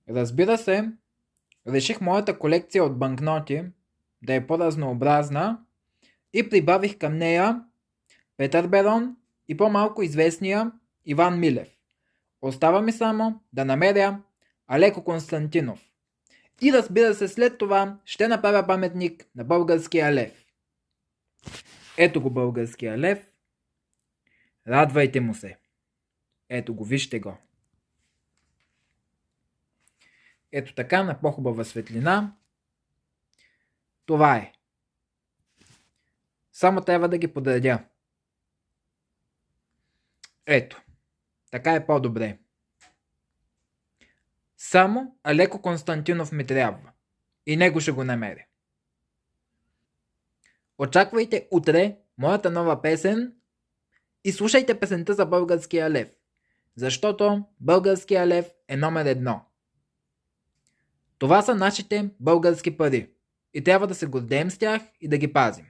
Разбира се, реших моята колекция от банкноти да е по-разнообразна и прибавих към нея Петър Берон и по-малко известния Иван Милев. Остава ми само да намеря Алеко Константинов. И разбира се, след това ще направя паметник на българския лев. Ето го българския лев. Радвайте му се. Ето го, вижте го. Ето така, на по-хубава светлина. Това е. Само трябва да ги подредя. Ето. Така е по-добре. Само Алеко Константинов ми трябва. И него ще го намеря. Очаквайте утре моята нова песен и слушайте песента за българския лев. Защото българския лев е номер 1. Това са нашите български пари. И трябва да се гордеем с тях и да ги пазим.